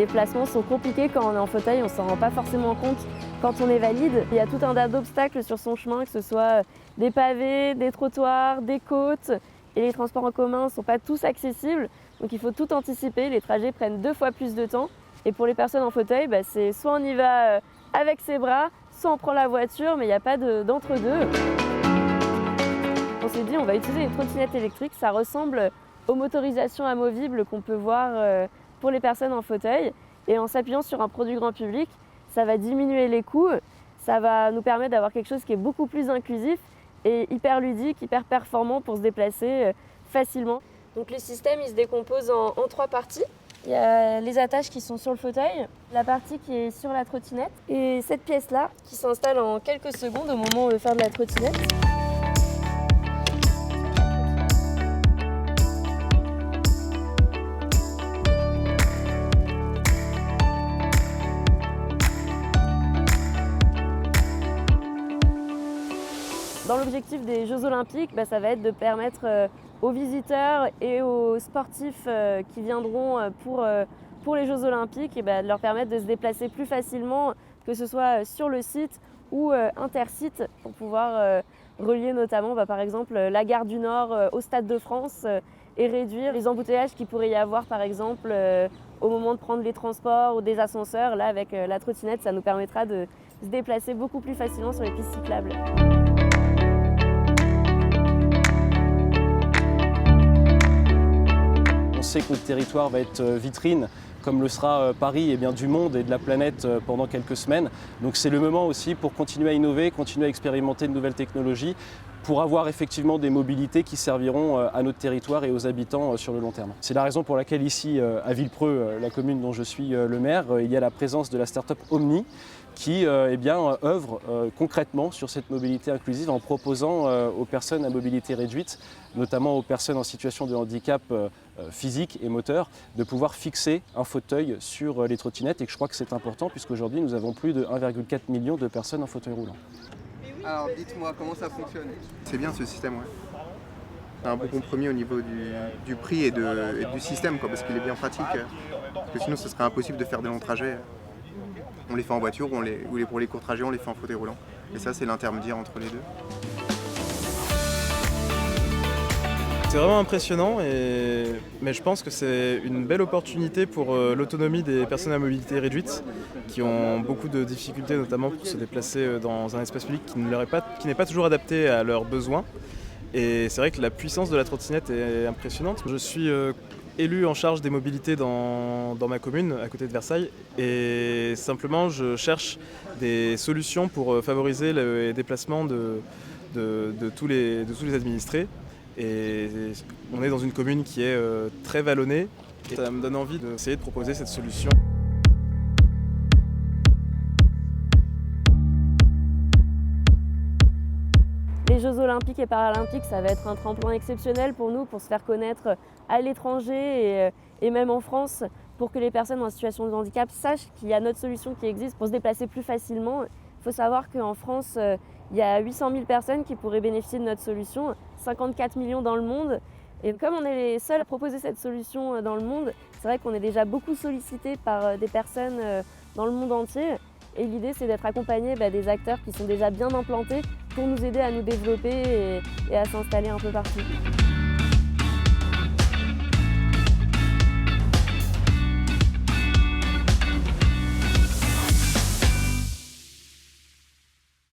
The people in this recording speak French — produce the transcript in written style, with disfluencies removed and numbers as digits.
déplacements sont compliqués quand on est en fauteuil, on ne s'en rend pas forcément compte quand on est valide. Il y a tout un tas d'obstacles sur son chemin, que ce soit des pavés, des trottoirs, des côtes, et les transports en commun ne sont pas tous accessibles, donc il faut tout anticiper, les trajets prennent 2 fois plus de temps. Et pour les personnes en fauteuil, c'est soit on y va avec ses bras, soit on prend la voiture, mais il n'y a pas d'entre-deux. On s'est dit on va utiliser une trottinette électrique, ça ressemble aux motorisations amovibles qu'on peut voir pour les personnes en fauteuil. Et en s'appuyant sur un produit grand public, ça va diminuer les coûts, ça va nous permettre d'avoir quelque chose qui est beaucoup plus inclusif et hyper ludique, hyper performant pour se déplacer facilement. Donc le système il se décompose en 3 parties. Il y a les attaches qui sont sur le fauteuil, la partie qui est sur la trottinette et cette pièce-là qui s'installe en quelques secondes au moment où on veut faire de la trottinette. Dans l'objectif des Jeux Olympiques, ça va être de permettre aux visiteurs et aux sportifs qui viendront pour les Jeux Olympiques de leur permettre de se déplacer plus facilement, que ce soit sur le site ou intersites, pour pouvoir relier notamment par exemple la gare du Nord au Stade de France et réduire les embouteillages qu'il pourrait y avoir par exemple au moment de prendre les transports ou des ascenseurs. Là avec la trottinette, ça nous permettra de se déplacer beaucoup plus facilement sur les pistes cyclables. On sait que notre territoire va être vitrine, comme le sera Paris et bien du monde et de la planète pendant quelques semaines. Donc c'est le moment aussi pour continuer à innover, continuer à expérimenter de nouvelles technologies, pour avoir effectivement des mobilités qui serviront à notre territoire et aux habitants sur le long terme. C'est la raison pour laquelle ici, à Villepreux, la commune dont je suis le maire, il y a la présence de la start-up Omni, qui œuvre concrètement sur cette mobilité inclusive en proposant aux personnes à mobilité réduite, notamment aux personnes en situation de handicap physique et moteur, de pouvoir fixer un fauteuil sur les trottinettes, et que je crois que c'est important puisqu'aujourd'hui nous avons plus de 1,4 million de personnes en fauteuil roulant. Alors dites-moi comment ça fonctionne. C'est bien ce système, ouais. C'est un bon compromis au niveau du prix et du système, parce qu'il est bien pratique. Parce que sinon ce serait impossible de faire des longs trajets. On les fait en voiture ou pour les courts trajets on les fait en fauteuil roulant. Et ça c'est l'intermédiaire entre les deux. C'est vraiment impressionnant, mais je pense que c'est une belle opportunité pour l'autonomie des personnes à mobilité réduite qui ont beaucoup de difficultés, notamment pour se déplacer dans un espace public qui n'est pas toujours adapté à leurs besoins. Et c'est vrai que la puissance de la trottinette est impressionnante. Je suis élu en charge des mobilités dans ma commune, à côté de Versailles, et simplement je cherche des solutions pour favoriser les déplacements de tous les administrés. Et on est dans une commune qui est très vallonnée et ça me donne envie d'essayer de proposer cette solution. Les Jeux Olympiques et Paralympiques, ça va être un tremplin exceptionnel pour nous, pour se faire connaître à l'étranger et même en France, pour que les personnes en situation de handicap sachent qu'il y a notre solution qui existe pour se déplacer plus facilement. Il faut savoir qu'en France, il y a 800 000 personnes qui pourraient bénéficier de notre solution, 54 millions dans le monde. Et comme on est les seuls à proposer cette solution dans le monde, c'est vrai qu'on est déjà beaucoup sollicité par des personnes dans le monde entier. Et l'idée, c'est d'être accompagné des acteurs qui sont déjà bien implantés pour nous aider à nous développer et à s'installer un peu partout.